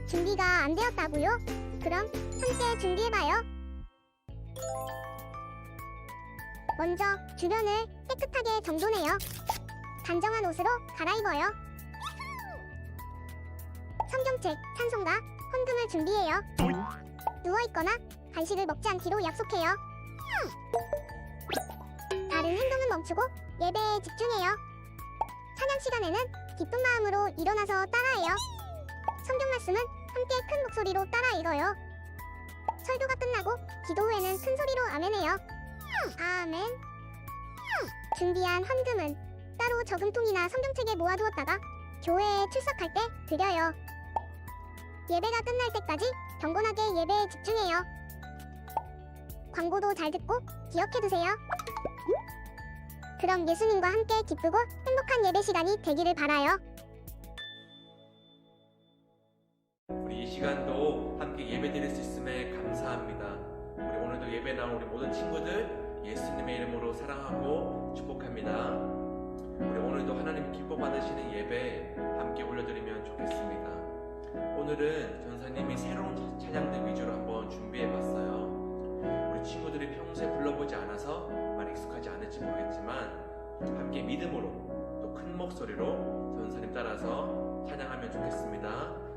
아직 준비가 안 되었다고요? 그럼 함께 준비해봐요. 먼저 주변을 깨끗하게 정돈해요. 단정한 옷으로 갈아입어요. 성경책, 찬송가, 헌금을 준비해요. 누워있거나 간식을 먹지 않기로 약속해요. 다른 행동은 멈추고 예배에 집중해요. 찬양 시간에는 기쁜 마음으로 일어나서 따라해요. 성경 말씀은 함께 큰 목소리로 따라 읽어요. 설교가 끝나고 기도 후에는 큰 소리로 아멘해요. 아멘. 준비한 헌금은 따로 저금통이나 성경책에 모아두었다가 교회에 출석할 때 드려요. 예배가 끝날 때까지 경건하게 예배에 집중해요. 광고도 잘 듣고 기억해두세요. 그럼 예수님과 함께 기쁘고 행복한 예배 시간이 되기를 바라요. 우리 이 시간도 함께 예배드릴 수 있음에 감사합니다. 우리 오늘도 예배 나온 우리 모든 친구들 예수님의 이름으로 사랑하고 축복합니다. 우리 오늘도 하나님 기뻐 받으시는 예배 함께 올려드리면 좋겠습니다. 오늘은 전사님이 새로운 찬양들 위주로 한번 준비해봤어요. 우리 친구들이 평소에 불러보지 않아서 많이 익숙하지 않을지 모르겠지만 함께 믿음으로 또 큰 목소리로 전사님 따라서 찬양하면 좋겠습니다.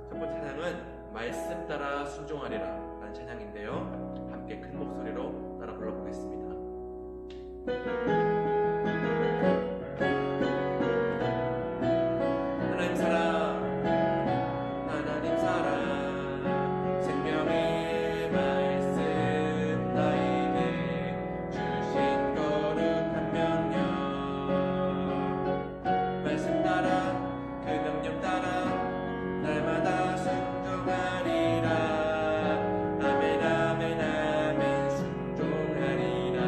첫 번째 찬양은 말씀 따라 순종하리라 라는 찬양인데요. 함께 큰 목소리로 따라 불러보겠습니다. 하나님 사랑, 하나님 사랑, 생명의 말씀 나에게 주신 거룩한 명령. 말씀 따라 그 명령 따라 날마다 순종하리라. 아멘 아멘 아멘 순종하리라.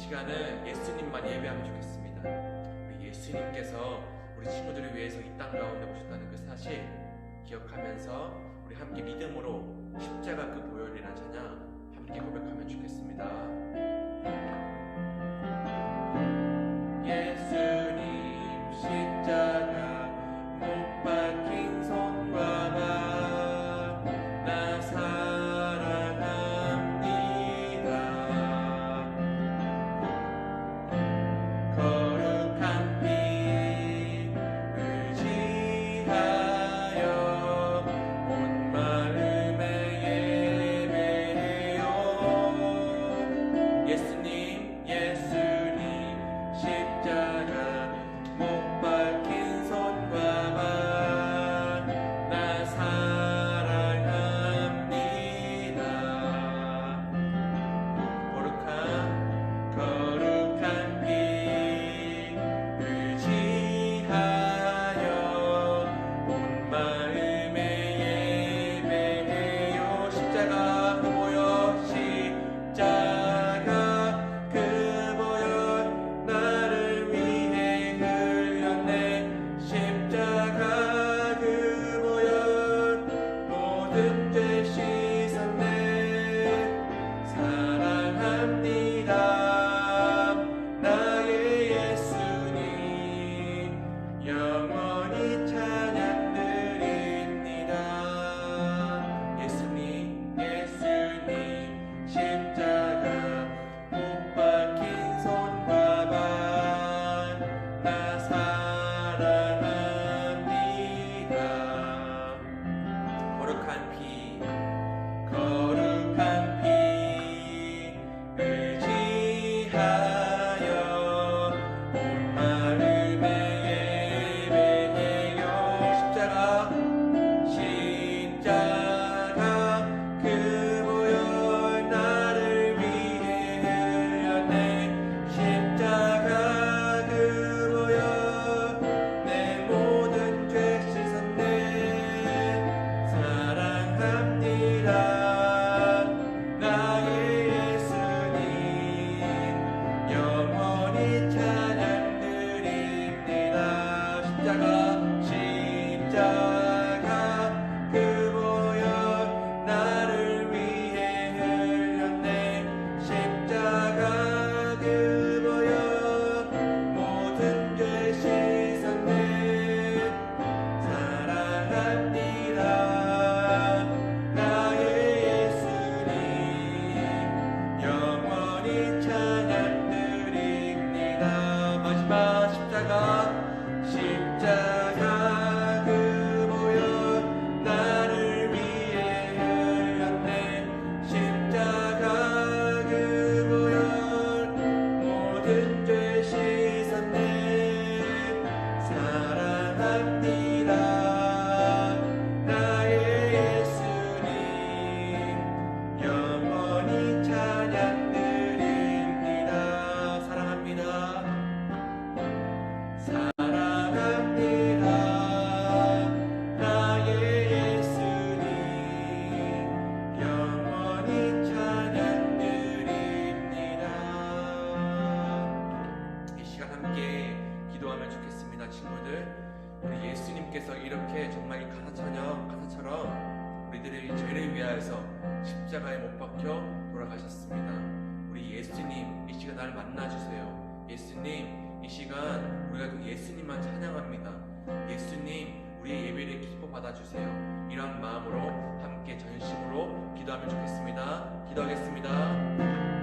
시간은 예수님만 예배하면 좋겠습니다. 우리 예수님께서 우리 친구들을 위해서 이 땅 가운데 오셨다는 그 사실 기억하면서 우리 함께 믿음으로 십자가 그 보혈이라는 찬양 함께 고백하면 좋겠습니다. 예수님 십자가 못 박힌 손과 발 나 사랑합니다. 거룩한 피 의지하여 온 마음에 예배해요. 예수님 십자가 못 박힌 손과 발 나 사랑합니다. 거룩한 피 의지하여 온 마음에 예배해요. 십자가 그 보혈 나를 위해 흘렸네. 십자가 그 보혈 모든 죄 씻었네. 사랑합니다. 나의 예수님 영원히 찬양 드립니다. 예수님 십자가 못 박힌 손과 발 나 사랑합니다. 거룩한 피 의지하여 온 마음에 예배해요. 십자가 그 보혈 나를 위해 흘렸네. 십자가 그 보혈 내 모든 죄 씻었네. 사랑합니다. 나의 예수님 영원히 찬양 드립니다. 십자가 그 보혈 나를 위해 흘렸네. 십자가 그 보혈 모든 죄 씻었네. 사랑합니다. 나의 예수님 영원히 찬양 드립니다. 마지막 십자가 그 보혈 나를 위해 흘렸네. 십자가 그 보혈 모든 죄 씻었네. 사랑합니다. 나의 예수님 영원히 찬양 드립니다. 사랑합니다. 사랑합니다. 나의 예수님 영원히 찬양 드립니다. 이 시간 함께 기도하면 좋겠습니다. 친구들, 우리 예수님께서 이렇게 정말 이 가사처럼 우리들의 죄를 위하여서 십자가에 못 박혀 돌아가셨습니다. 우리 예수님 이 시간 날 만나주세요. 예수님 이 시간 우리가 그 예수님만 찬양합니다. 예수님 우리의 예배를 기뻐 받아주세요. 이런 마음으로 함께 전심으로 기도하면 좋겠습니다. 기도하겠습니다.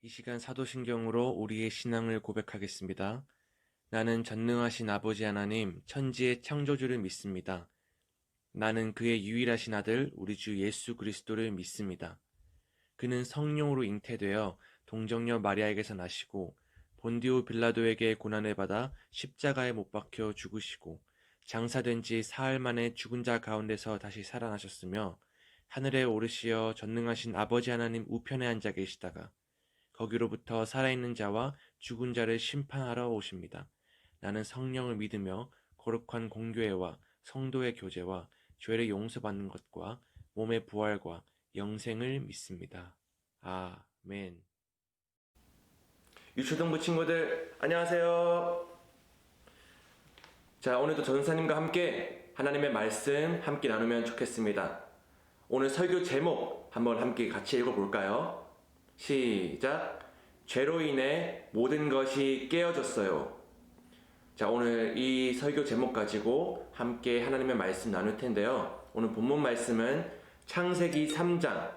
이 시간 사도신경으로 우리의 신앙을 고백하겠습니다. 나는 전능하신 아버지 하나님, 천지의 창조주를 믿습니다. 나는 그의 유일하신 아들 우리 주 예수 그리스도를 믿습니다. 그는 성령으로 잉태되어 동정녀 마리아에게서 나시고 본디오 빌라도에게 고난을 받아 십자가에 못 박혀 죽으시고 장사된 지 사흘 만에 죽은 자 가운데서 다시 살아나셨으며 하늘에 오르시어 전능하신 아버지 하나님 우편에 앉아 계시다가 거기로부터 살아있는 자와 죽은 자를 심판하러 오십니다. 나는 성령을 믿으며 거룩한 공교회와 성도의 교제와 죄를 용서받는 것과 몸의 부활과 영생을 믿습니다. 아멘. 유초등부 친구들 안녕하세요. 자, 오늘도 전사님과 함께 하나님의 말씀 함께 나누면 좋겠습니다. 오늘 설교 제목 한번 함께 같이 읽어볼까요? 시작. 죄로 인해 모든 것이 깨어졌어요. 자, 오늘 이 설교 제목 가지고 함께 하나님의 말씀 나눌 텐데요. 오늘 본문 말씀은 창세기 3장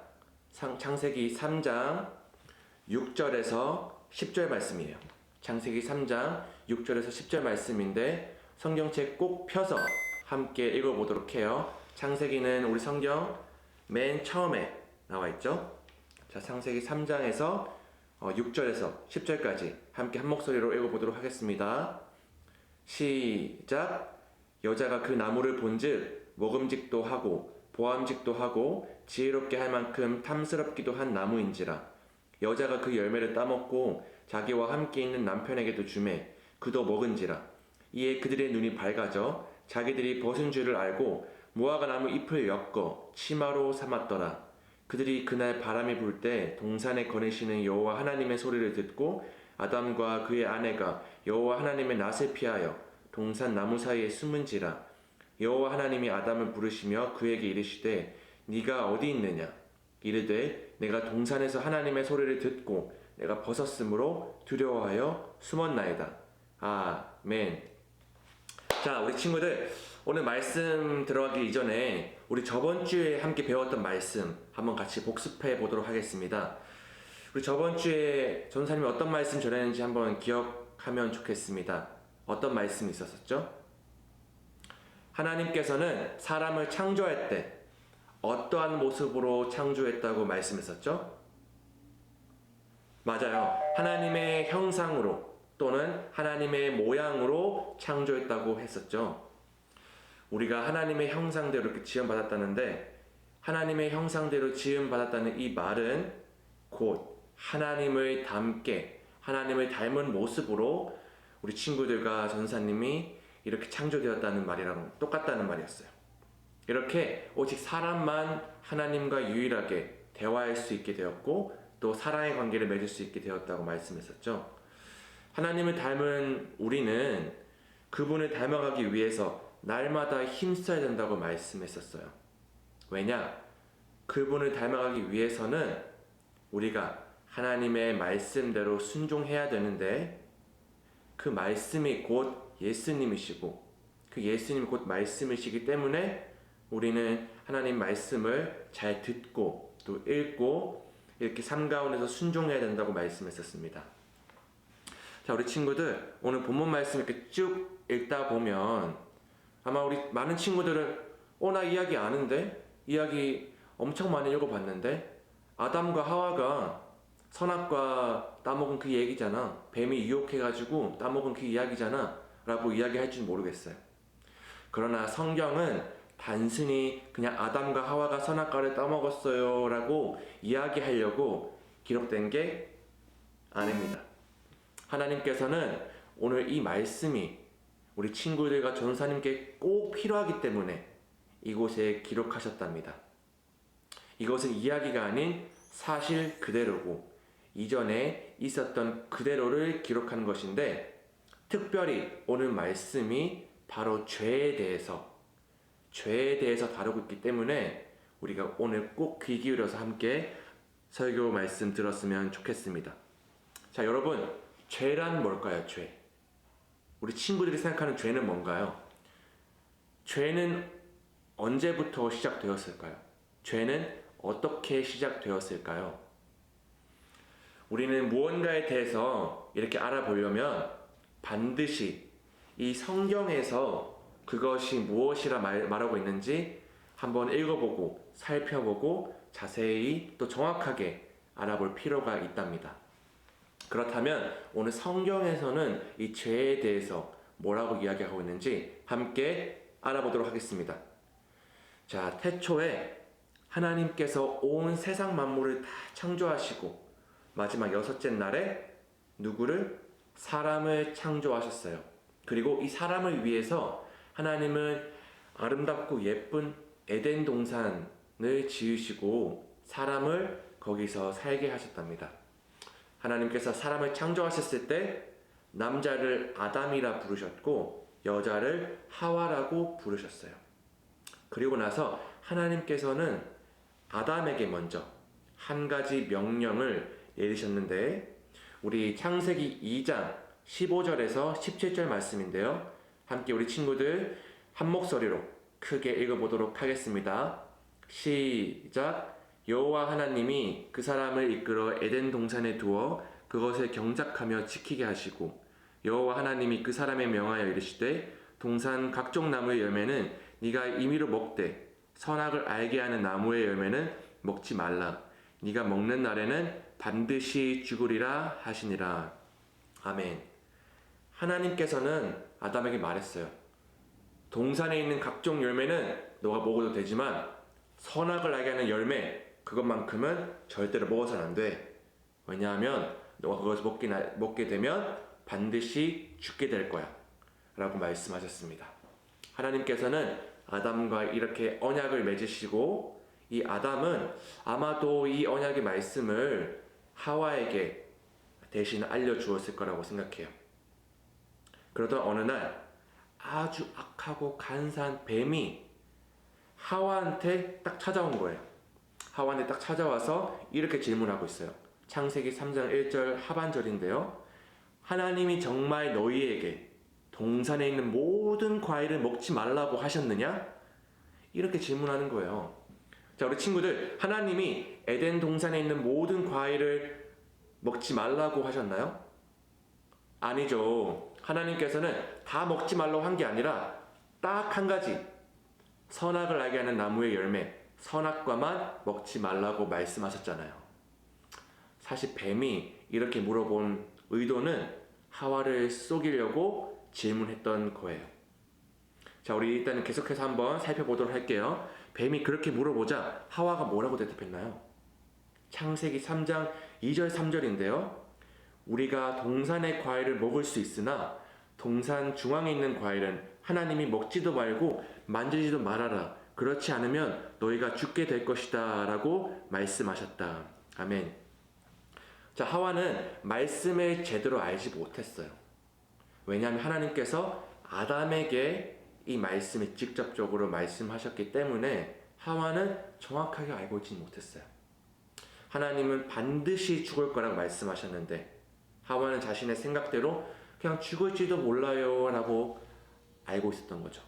6절에서 10절 말씀이에요. 창세기 3장 6절에서 10절 말씀인데 성경책 꼭 펴서 함께 읽어보도록 해요. 창세기는 우리 성경 맨 처음에 나와 있죠. 자, 창세기 3장에서 6절에서 10절까지 함께 한 목소리로 읽어보도록 하겠습니다. 시작. 여자가 그 나무를 본즉 먹음직도 하고 보암직도 하고 지혜롭게 할 만큼 탐스럽기도 한 나무인지라. 여자가 그 열매를 따먹고 자기와 함께 있는 남편에게도 주매 그도 먹은지라. 이에 그들의 눈이 밝아져 자기들이 벗은 줄을 알고 무화과 나무 잎을 엮어 치마로 삼았더라. 그들이 그날 바람이 불 때 동산에 거니시는 여호와 하나님의 소리를 듣고 아담과 그의 아내가 여호와 하나님의 낯을 피하여 동산 나무 사이에 숨은지라. 여호와 하나님이 아담을 부르시며 그에게 이르시되 네가 어디 있느냐. 이르되 내가 동산에서 하나님의 소리를 듣고 내가 벗었으므로 두려워하여 숨었나이다. 아멘. 자, 우리 친구들 오늘 말씀 들어가기 이전에 우리 저번 주에 함께 배웠던 말씀 한번 같이 복습해 보도록 하겠습니다. 우리 저번 주에 전사님이 어떤 말씀 전했는지 한번 기억하면 좋겠습니다. 어떤 말씀이 있었었죠? 하나님께서는 사람을 창조할 때 어떠한 모습으로 창조했다고 말씀했었죠? 맞아요. 하나님의 형상으로 또는 하나님의 모양으로 창조했다고 했었죠. 우리가 하나님의 형상대로 이렇게 지음받았다는데 하나님의 형상대로 지음받았다는 이 말은 곧 하나님을 닮게 하나님을 닮은 모습으로 우리 친구들과 전사님이 이렇게 창조되었다는 말이랑 똑같다는 말이었어요. 이렇게 오직 사람만 하나님과 유일하게 대화할 수 있게 되었고 또 사랑의 관계를 맺을 수 있게 되었다고 말씀했었죠. 하나님을 닮은 우리는 그분을 닮아가기 위해서 날마다 힘써야 된다고 말씀했었어요. 왜냐? 그분을 닮아가기 위해서는 우리가 하나님의 말씀대로 순종해야 되는데 그 말씀이 곧 예수님이시고 그 예수님이 곧 말씀이시기 때문에 우리는 하나님 말씀을 잘 듣고 또 읽고 이렇게 삶 가운데서 순종해야 된다고 말씀했었습니다. 자, 우리 친구들 오늘 본문 말씀 이렇게 쭉 읽다 보면 아마 우리 많은 친구들은 나 이야기 아는데? 이야기 엄청 많이 읽어봤는데? 아담과 하와가 선악과 따먹은 그 얘기잖아. 뱀이 유혹해가지고 따먹은 그 이야기잖아 라고 이야기할 줄 모르겠어요. 그러나 성경은 단순히 그냥 아담과 하와가 선악과를 따먹었어요 라고 이야기하려고 기록된 게 아닙니다. 하나님께서는 오늘 이 말씀이 우리 친구들과 전사님께 꼭 필요하기 때문에 이곳에 기록하셨답니다. 이것은 이야기가 아닌 사실 그대로고 이전에 있었던 그대로를 기록한 것인데 특별히 오늘 말씀이 바로 죄에 대해서 다루고 있기 때문에 우리가 오늘 꼭 귀 기울여서 함께 설교 말씀 들었으면 좋겠습니다. 자, 여러분, 죄란 뭘까요? 죄. 우리 친구들이 생각하는 죄는 뭔가요? 죄는 언제부터 시작되었을까요? 죄는 어떻게 시작되었을까요? 우리는 무언가에 대해서 이렇게 알아보려면 반드시 이 성경에서 그것이 무엇이라 말하고 있는지 한번 읽어보고 살펴보고 자세히 또 정확하게 알아볼 필요가 있답니다. 그렇다면 오늘 성경에서는 이 죄에 대해서 뭐라고 이야기하고 있는지 함께 알아보도록 하겠습니다. 자, 태초에 하나님께서 온 세상 만물을 다 창조하시고 마지막 여섯째 날에 누구를? 사람을 창조하셨어요. 그리고 이 사람을 위해서 하나님은 아름답고 예쁜 에덴 동산을 지으시고 사람을 거기서 살게 하셨답니다. 하나님께서 사람을 창조하셨을 때 남자를 아담이라 부르셨고 여자를 하와라고 부르셨어요. 그리고 나서 하나님께서는 아담에게 먼저 한 가지 명령을 내리셨는데 우리 창세기 2장 15절에서 17절 말씀인데요. 함께 우리 친구들 한 목소리로 크게 읽어보도록 하겠습니다. 시작. 여호와 하나님이 그 사람을 이끌어 에덴 동산에 두어 그것을 경작하며 지키게 하시고 여호와 하나님이 그 사람에 명하여 이르시되 동산 각종 나무의 열매는 네가 임의로 먹되 선악을 알게 하는 나무의 열매는 먹지 말라. 네가 먹는 날에는 반드시 죽으리라 하시니라. 아멘. 하나님께서는 아담에게 말했어요. 동산에 있는 각종 열매는 너가 먹어도 되지만 선악을 알게 하는 열매 그것만큼은 절대로 먹어서는 안 돼. 왜냐하면 너가 그것을 먹게 되면 반드시 죽게 될 거야 라고 말씀하셨습니다. 하나님께서는 아담과 이렇게 언약을 맺으시고 이 아담은 아마도 이 언약의 말씀을 하와에게 대신 알려주었을 거라고 생각해요. 그러던 어느 날 아주 악하고 간사한 뱀이 하와한테 딱 찾아온 거예요. 하와한테 딱 찾아와서 이렇게 질문하고 있어요. 창세기 3장 1절 하반절인데요. 하나님이 정말 너희에게 동산에 있는 모든 과일을 먹지 말라고 하셨느냐? 이렇게 질문하는 거예요. 자, 우리 친구들, 하나님이 에덴 동산에 있는 모든 과일을 먹지 말라고 하셨나요? 아니죠. 하나님께서는 다 먹지 말라고 한 게 아니라 딱 한 가지, 선악을 알게 하는 나무의 열매, 선악과만 먹지 말라고 말씀하셨잖아요. 사실 뱀이 이렇게 물어본 의도는 하와를 속이려고 질문했던 거예요. 자, 우리 일단은 계속해서 한번 살펴보도록 할게요. 뱀이 그렇게 물어보자 하와가 뭐라고 대답했나요? 창세기 3장 2절 3절인데요. 우리가 동산의 과일을 먹을 수 있으나 동산 중앙에 있는 과일은 하나님이 먹지도 말고 만지지도 말아라. 그렇지 않으면 너희가 죽게 될 것이다 라고 말씀하셨다. 아멘. 자, 하와는 말씀을 제대로 알지 못했어요. 왜냐하면 하나님께서 아담에게 이 말씀을 직접적으로 말씀하셨기 때문에 하와는 정확하게 알고 있지 못했어요. 하나님은 반드시 죽을 거라고 말씀하셨는데 하와는 자신의 생각대로 그냥 죽을지도 몰라요 라고 알고 있었던 거죠.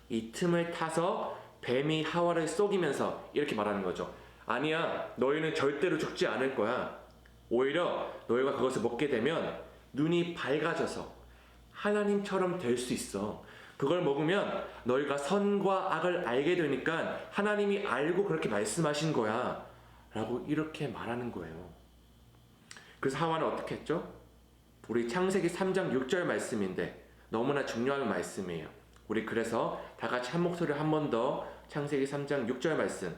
이 틈을 타서 뱀이 하와를 속이면서 이렇게 말하는 거죠. 아니야, 너희는 절대로 죽지 않을 거야. 오히려 너희가 그것을 먹게 되면 눈이 밝아져서 하나님처럼 될 수 있어. 그걸 먹으면 너희가 선과 악을 알게 되니까 하나님이 알고 그렇게 말씀하신 거야 라고 이렇게 말하는 거예요. 그래서 하와는 어떻게 했죠? 우리 창세기 3장 6절 말씀인데 너무나 중요한 말씀이에요. 우리 그래서 다 같이 한 목소리로 한 번 더 창세기 3장 6절 말씀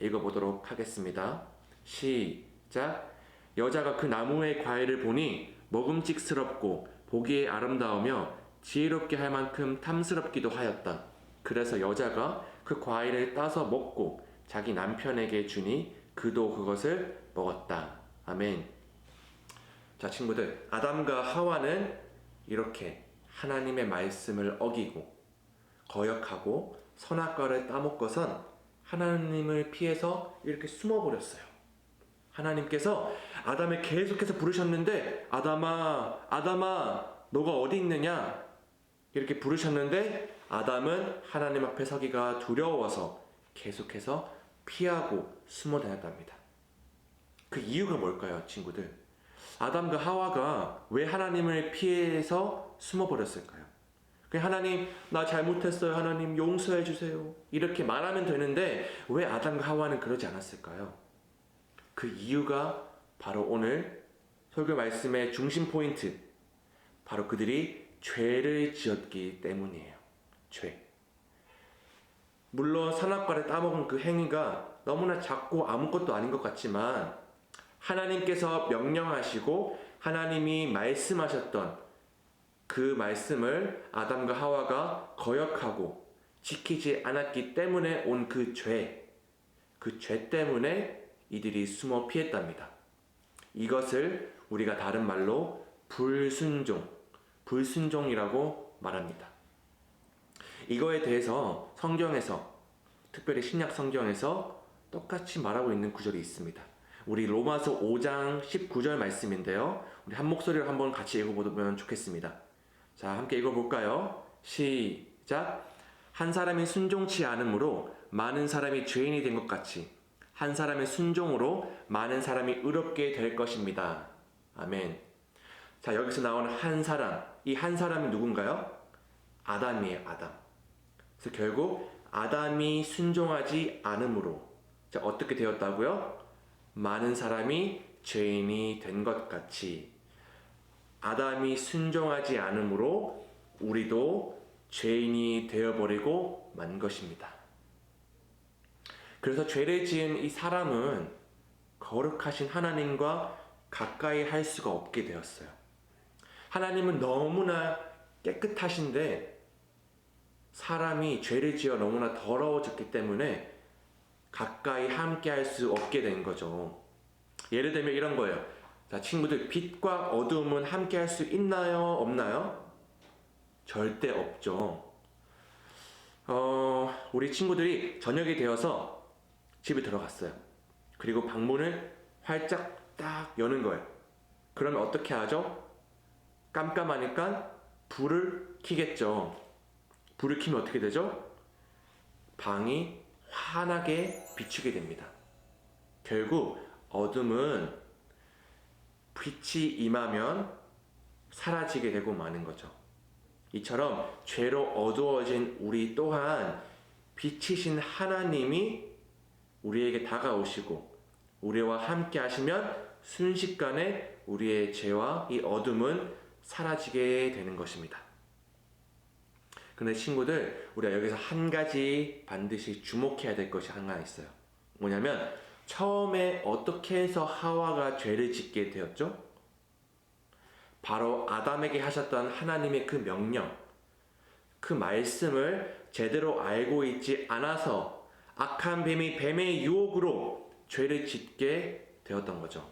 읽어보도록 하겠습니다. 시작. 여자가 그 나무의 과일을 보니 먹음직스럽고 보기에 아름다우며 지혜롭게 할 만큼 탐스럽기도 하였다. 그래서 여자가 그 과일을 따서 먹고 자기 남편에게 주니 그도 그것을 먹었다. 아멘. 자, 친구들, 아담과 하와는 이렇게 하나님의 말씀을 어기고 거역하고 선악과를 따먹고선 하나님을 피해서 이렇게 숨어버렸어요. 하나님께서 아담을 계속해서 부르셨는데 아담아, 아담아, 너가 어디 있느냐? 이렇게 부르셨는데 아담은 하나님 앞에 서기가 두려워서 계속해서 피하고 숨어 다녔답니다. 그 이유가 뭘까요, 친구들? 아담과 하와가 왜 하나님을 피해서 숨어버렸을까요? 그냥 하나님 나 잘못했어요. 하나님 용서해 주세요. 이렇게 말하면 되는데 왜 아담과 하와는 그러지 않았을까요? 그 이유가 바로 오늘 설교 말씀의 중심 포인트, 바로 그들이 죄를 지었기 때문이에요. 죄. 물론 선악과를 따먹은 그 행위가 너무나 작고 아무것도 아닌 것 같지만 하나님께서 명령하시고 하나님이 말씀하셨던 그 말씀을 아담과 하와가 거역하고 지키지 않았기 때문에 온 그 죄 때문에 이들이 숨어 피했답니다. 이것을 우리가 다른 말로 불순종이라고 말합니다. 이거에 대해서 성경에서, 특별히 신약 성경에서 똑같이 말하고 있는 구절이 있습니다. 우리 로마서 5장 19절 말씀인데요. 우리 한 목소리로 한번 같이 읽어보면 좋겠습니다. 자, 함께 읽어볼까요? 시작! 한 사람이 순종치 않음으로 많은 사람이 죄인이 된 것 같이 한 사람의 순종으로 많은 사람이 의롭게 될 것입니다. 아멘. 자, 여기서 나오는 한 사람, 이 한 사람이 누군가요? 아담이에요, 아담. 그래서 결국 아담이 순종하지 않음으로, 자, 어떻게 되었다고요? 많은 사람이 죄인이 된 것 같이 아담이 순종하지 않음으로 우리도 죄인이 되어버리고 만 것입니다. 그래서 죄를 지은 이 사람은 거룩하신 하나님과 가까이 할 수가 없게 되었어요. 하나님은 너무나 깨끗하신데 사람이 죄를 지어 너무나 더러워졌기 때문에 가까이 함께 할 수 없게 된 거죠. 예를 들면 이런 거예요. 자, 친구들, 빛과 어둠은 함께 할 수 있나요? 없나요? 절대 없죠. 우리 친구들이 저녁이 되어서 집에 들어갔어요. 그리고 방문을 활짝 딱 여는 거예요. 그러면 어떻게 하죠? 깜깜하니까 불을 켜겠죠. 불을 켜면 어떻게 되죠? 방이 환하게 비추게 됩니다. 결국 어둠은 빛이 임하면 사라지게 되고 마는 거죠. 이처럼 죄로 어두워진 우리 또한 빛이신 하나님이 우리에게 다가오시고 우리와 함께 하시면 순식간에 우리의 죄와 이 어둠은 사라지게 되는 것입니다. 그런데 친구들, 우리가 여기서 한 가지 반드시 주목해야 될 것이 하나 있어요. 뭐냐면 처음에 어떻게 해서 하와가 죄를 짓게 되었죠? 바로 아담에게 하셨던 하나님의 그 명령, 그 말씀을 제대로 알고 있지 않아서 악한 뱀의 유혹으로 죄를 짓게 되었던 거죠.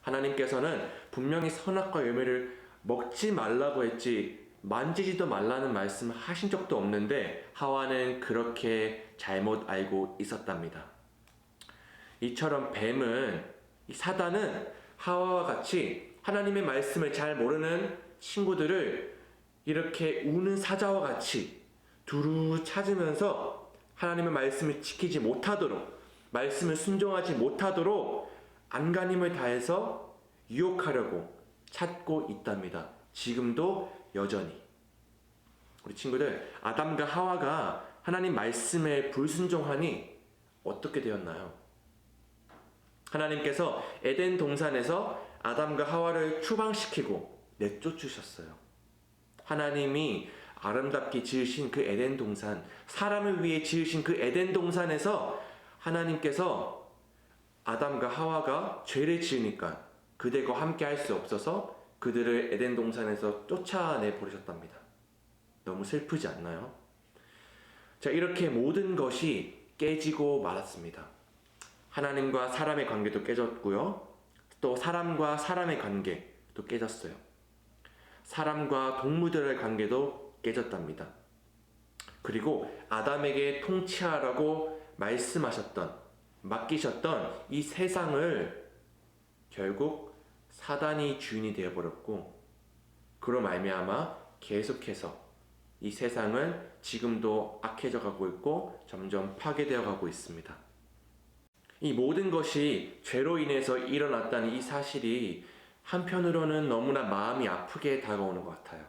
하나님께서는 분명히 선악과 열매를 먹지 말라고 했지 만지지도 말라는 말씀을 하신 적도 없는데 하와는 그렇게 잘못 알고 있었답니다. 이처럼 이 사단은 하와와 같이 하나님의 말씀을 잘 모르는 친구들을 이렇게 우는 사자와 같이 두루 찾으면서 하나님의 말씀을 지키지 못하도록, 말씀을 순종하지 못하도록 안간힘을 다해서 유혹하려고 찾고 있답니다. 지금도 여전히. 우리 친구들, 아담과 하와가 하나님 말씀에 불순종하니 어떻게 되었나요? 하나님께서 에덴 동산에서 아담과 하와를 추방시키고 내쫓으셨어요. 하나님이 아름답게 지으신 그 에덴 동산, 사람을 위해 지으신 그 에덴 동산에서 하나님께서 아담과 하와가 죄를 지으니까 그들과 함께 할 수 없어서 그들을 에덴 동산에서 쫓아내 버리셨답니다. 너무 슬프지 않나요? 자, 이렇게 모든 것이 깨지고 말았습니다. 하나님과 사람의 관계도 깨졌고요. 또 사람과 사람의 관계도 깨졌어요. 사람과 동물들의 관계도 깨졌답니다. 그리고 아담에게 통치하라고 맡기셨던 이 세상을 결국 사단이 주인이 되어버렸고, 그로 말미암아 계속해서 이 세상은 지금도 악해져 가고 있고 점점 파괴되어 가고 있습니다. 이 모든 것이 죄로 인해서 일어났다는 이 사실이 한편으로는 너무나 마음이 아프게 다가오는 것 같아요.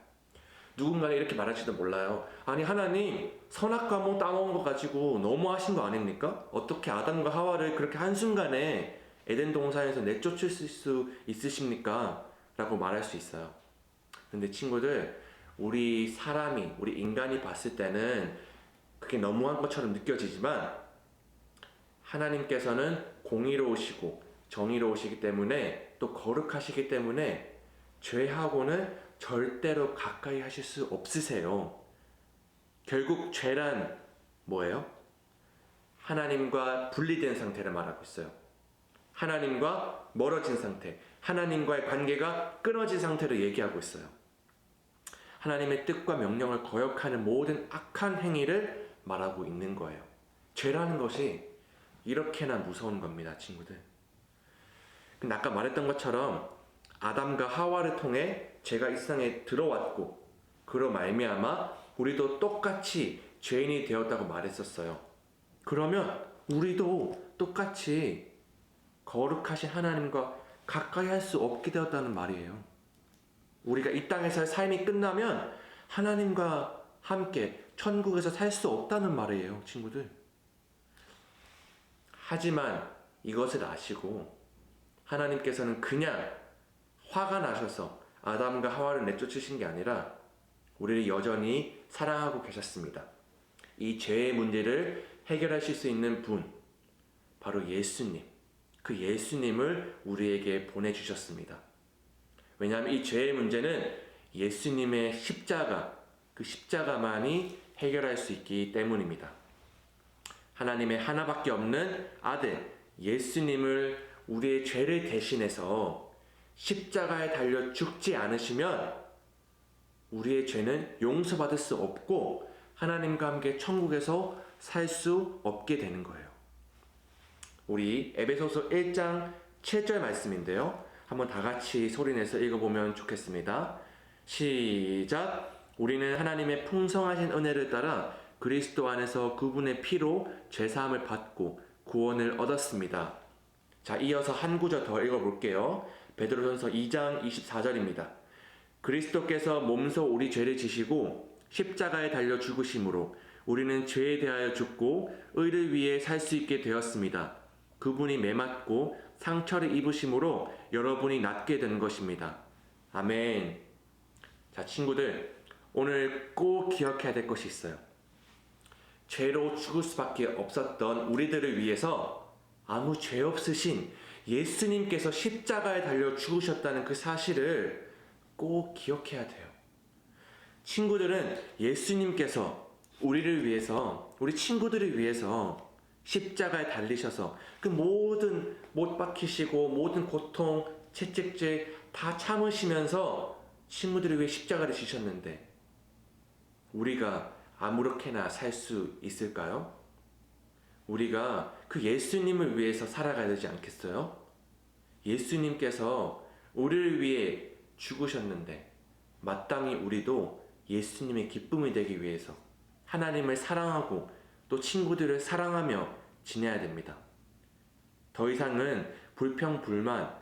누군가는 이렇게 말할지도 몰라요. 아니 하나님 선악과목 따먹은 거 가지고 너무하신 거 아닙니까? 어떻게 아담과 하와를 그렇게 한순간에 에덴 동산에서 내쫓을 수 있으십니까? 라고 말할 수 있어요. 근데 친구들, 우리 사람이, 우리 인간이 봤을 때는 그게 너무한 것처럼 느껴지지만 하나님께서는 공의로우시고 정의로우시기 때문에 또 거룩하시기 때문에 죄하고는 절대로 가까이 하실 수 없으세요. 결국 죄란 뭐예요? 하나님과 분리된 상태를 말하고 있어요. 하나님과 멀어진 상태, 하나님과의 관계가 끊어진 상태를 얘기하고 있어요. 하나님의 뜻과 명령을 거역하는 모든 악한 행위를 말하고 있는 거예요. 죄라는 것이 이렇게나 무서운 겁니다, 친구들. 근데 아까 말했던 것처럼 아담과 하와를 통해 죄가 이 세상에 들어왔고 그로 말미암아 우리도 똑같이 죄인이 되었다고 말했었어요. 그러면 우리도 똑같이 거룩하신 하나님과 가까이 할 수 없게 되었다는 말이에요. 우리가 이 땅에서의 삶이 끝나면 하나님과 함께 천국에서 살 수 없다는 말이에요, 친구들. 하지만 이것을 아시고 하나님께서는 그냥 화가 나셔서 아담과 하와를 내쫓으신 게 아니라 우리를 여전히 사랑하고 계셨습니다. 이 죄의 문제를 해결하실 수 있는 분, 바로 예수님. 그 예수님을 우리에게 보내주셨습니다. 왜냐하면 이 죄의 문제는 예수님의 십자가, 그 십자가만이 해결할 수 있기 때문입니다. 하나님의 하나밖에 없는 아들 예수님을 우리의 죄를 대신해서 십자가에 달려 죽지 않으시면 우리의 죄는 용서받을 수 없고 하나님과 함께 천국에서 살 수 없게 되는 거예요. 우리 에베소서 1장 7절 말씀인데요. 한번 다 같이 소리내서 읽어보면 좋겠습니다. 시작! 우리는 하나님의 풍성하신 은혜를 따라 그리스도 안에서 그분의 피로 죄사함을 받고 구원을 얻었습니다. 자, 이어서 한 구절 더 읽어볼게요. 베드로전서 2장 24절입니다. 그리스도께서 몸소 우리 죄를 지시고 십자가에 달려 죽으심으로 우리는 죄에 대하여 죽고 의를 위해 살 수 있게 되었습니다. 그분이 매맞고 상처를 입으심으로 여러분이 낫게 된 것입니다. 아멘. 자, 친구들, 오늘 꼭 기억해야 될 것이 있어요. 죄로 죽을 수밖에 없었던 우리들을 위해서 아무 죄 없으신 예수님께서 십자가에 달려 죽으셨다는 그 사실을 꼭 기억해야 돼요. 친구들은 예수님께서 우리를 위해서, 우리 친구들을 위해서 십자가에 달리셔서 그 모든 못 박히시고 모든 고통, 채찍질 다 참으시면서 친구들을 위해 십자가를 지셨는데 우리가 아무렇게나 살 수 있을까요? 우리가 그 예수님을 위해서 살아가야 되지 않겠어요? 예수님께서 우리를 위해 죽으셨는데 마땅히 우리도 예수님의 기쁨이 되기 위해서 하나님을 사랑하고 또 친구들을 사랑하며 지내야 됩니다. 더 이상은 불평, 불만,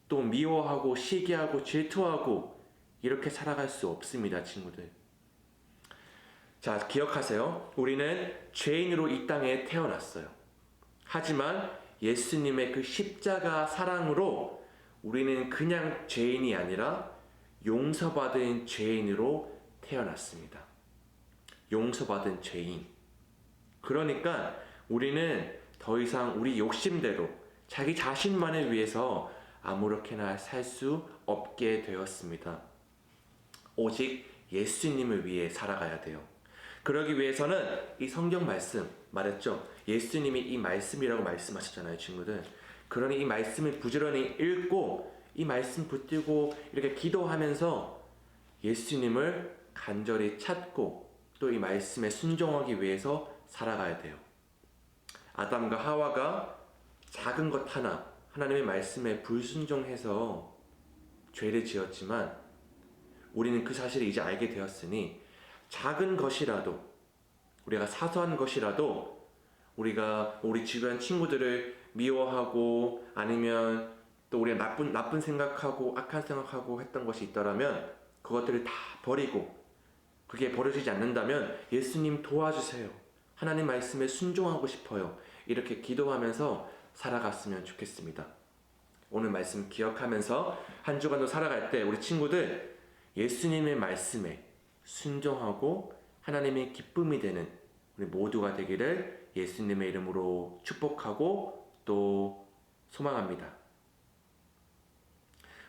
또 미워하고 시기하고 질투하고 이렇게 살아갈 수 없습니다, 친구들. 자, 기억하세요. 우리는 죄인으로 이 땅에 태어났어요. 하지만 예수님의 그 십자가 사랑으로 우리는 그냥 죄인이 아니라 용서받은 죄인으로 태어났습니다. 용서받은 죄인. 그러니까 우리는 더 이상 우리 욕심대로 자기 자신만을 위해서 아무렇게나 살 수 없게 되었습니다. 오직 예수님을 위해 살아가야 돼요. 그러기 위해서는 이 성경 말씀 말했죠. 예수님이 이 말씀이라고 말씀하셨잖아요, 친구들. 그러니 이 말씀을 부지런히 읽고 이 말씀 붙들고 이렇게 기도하면서 예수님을 간절히 찾고 또 이 말씀에 순종하기 위해서 살아가야 돼요. 아담과 하와가 작은 것 하나 하나님의 말씀에 불순종해서 죄를 지었지만 우리는 그 사실을 이제 알게 되었으니 작은 것이라도 우리가 사소한 것이라도 우리가 우리 주변 친구들을 미워하고 아니면 또 우리가 나쁜 생각하고 악한 생각하고 했던 것이 있더라면 그것들을 다 버리고 그게 벌어지지 않는다면 예수님 도와주세요. 하나님 말씀에 순종하고 싶어요. 이렇게 기도하면서 살아갔으면 좋겠습니다. 오늘 말씀 기억하면서 한 주간도 살아갈 때 우리 친구들 예수님의 말씀에 순종하고 하나님의 기쁨이 되는 우리 모두가 되기를 예수님의 이름으로 축복하고 또 소망합니다.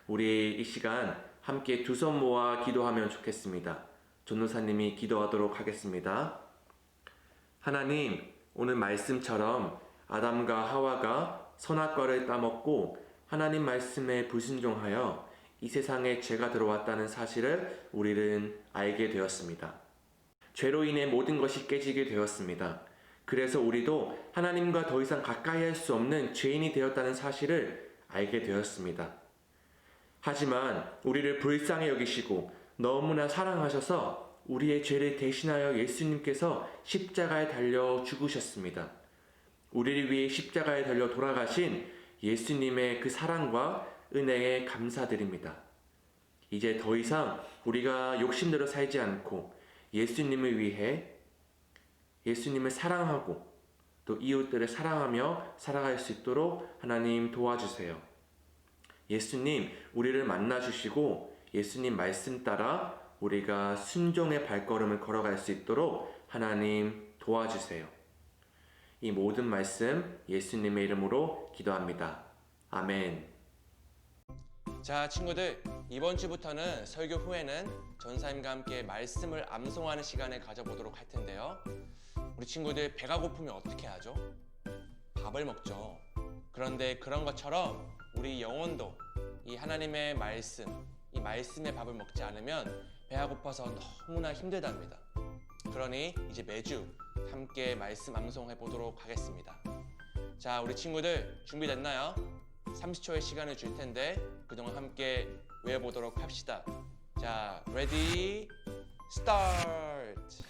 우리 이 시간 함께 두 손 모아 기도하면 좋겠습니다. 전도사님이 기도하도록 하겠습니다. 하나님, 오늘 말씀처럼 아담과 하와가 선악과를 따먹고 하나님 말씀에 불순종하여 이 세상에 죄가 들어왔다는 사실을 우리는 알게 되었습니다. 죄로 인해 모든 것이 깨지게 되었습니다. 그래서 우리도 하나님과 더 이상 가까이 할 수 없는 죄인이 되었다는 사실을 알게 되었습니다. 하지만 우리를 불쌍히 여기시고 너무나 사랑하셔서 우리의 죄를 대신하여 예수님께서 십자가에 달려 죽으셨습니다. 우리를 위해 십자가에 달려 돌아가신 예수님의 그 사랑과 은혜에 감사드립니다. 이제 더 이상 우리가 욕심대로 살지 않고 예수님을 위해 예수님을 사랑하고 또 이웃들을 사랑하며 살아갈 수 있도록 하나님 도와주세요. 예수님, 우리를 만나주시고 예수님 말씀 따라 우리가 순종의 발걸음을 걸어갈 수 있도록 하나님 도와주세요. 이 모든 말씀 예수님의 이름으로 기도합니다. 아멘. 자, 친구들, 이번 주부터는 설교 후에는 전사님과 함께 말씀을 암송하는 시간을 가져보도록 할 텐데요. 우리 친구들 배가 고프면 어떻게 하죠? 밥을 먹죠. 그런데 그런 것처럼 우리 영혼도 이 하나님의 말씀, 이 말씀의 밥을 먹지 않으면 배가 고파서 너무나 힘들답니다. 그러니 이제 매주 함께 말씀 암송해 보도록 하겠습니다. 자, 우리 친구들 준비됐나요? 30초의 시간을 줄 텐데 그동안 함께 외워보도록 합시다. 자, ready, start!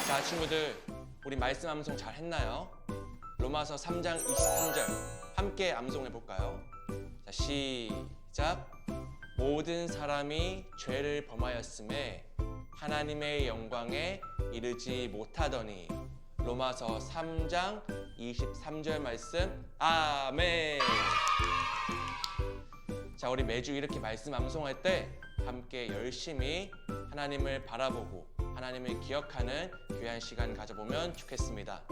자, 친구들, 우리 말씀 암송 잘 했나요? 로마서 3장 23절 함께 암송해 볼까요? 자, 시작. 모든 사람이 죄를 범하였음에 하나님의 영광에 이르지 못하더니. 로마서 3장 23절 말씀. 아멘. 자, 우리 매주 이렇게 말씀 암송할 때 함께 열심히 하나님을 바라보고 하나님을 기억하는 귀한 시간 가져보면 좋겠습니다.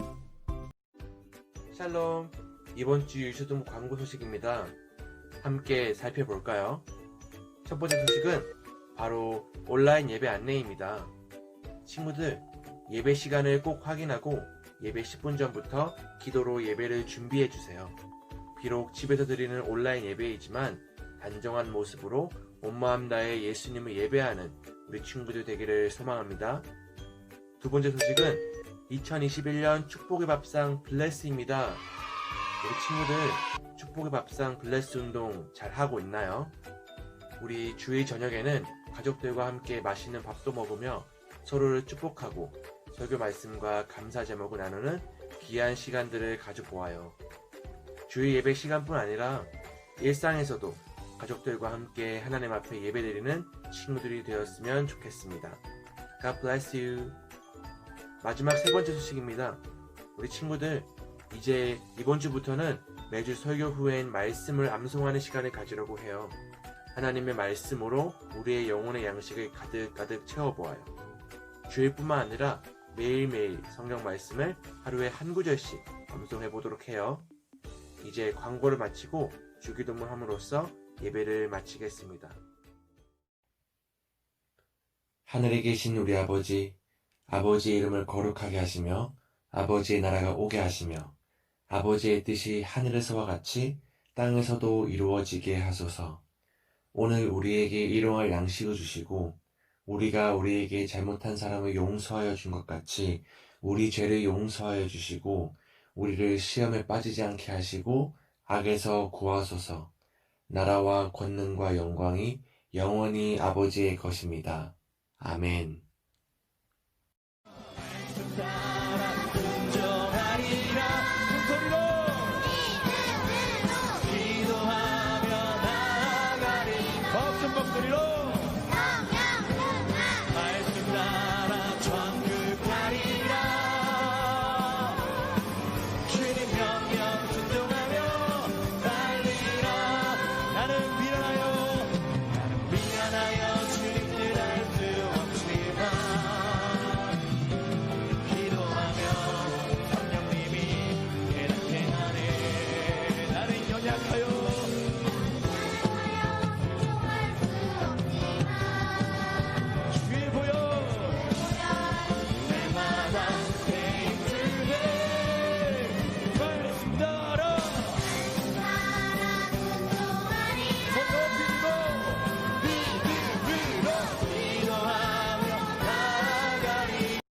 샬롬, 이번 주 유초등 광고 소식입니다. 함께 살펴볼까요? 첫 번째 소식은 바로 온라인 예배 안내입니다. 친구들, 예배 시간을 꼭 확인하고 예배 10분 전부터 기도로 예배를 준비해 주세요. 비록 집에서 드리는 온라인 예배이지만 단정한 모습으로 온 마음 다해 예수님을 예배하는 우리 친구들 되기를 소망합니다. 두 번째 소식은 2021년 축복의 밥상 블레스입니다. 우리 친구들 축복의 밥상 블레스 운동 잘 하고 있나요? 우리 주일 저녁에는 가족들과 함께 맛있는 밥도 먹으며 서로를 축복하고 설교 말씀과 감사 제목을 나누는 귀한 시간들을 가져보아요. 주일 예배 시간뿐 아니라 일상에서도 가족들과 함께 하나님 앞에 예배드리는 친구들이 되었으면 좋겠습니다. God bless you. 마지막 세 번째 소식입니다. 우리 친구들, 이제 이번 주부터는 매주 설교 후엔 말씀을 암송하는 시간을 가지려고 해요. 하나님의 말씀으로 우리의 영혼의 양식을 가득가득 채워보아요. 주일뿐만 아니라 매일매일 성경 말씀을 하루에 한 구절씩 암송해 보도록 해요. 이제 광고를 마치고 주기도문 함으로써 예배를 마치겠습니다. 하늘에 계신 우리 아버지, 아버지의 이름을 거룩하게 하시며 아버지의 나라가 오게 하시며 아버지의 뜻이 하늘에서와 같이 땅에서도 이루어지게 하소서. 오늘 우리에게 일용할 양식을 주시고 우리가 우리에게 잘못한 사람을 용서하여 준 것 같이 우리 죄를 용서하여 주시고 우리를 시험에 빠지지 않게 하시고 악에서 구하소서. 나라와 권능과 영광이 영원히 아버지의 것입니다. 아멘.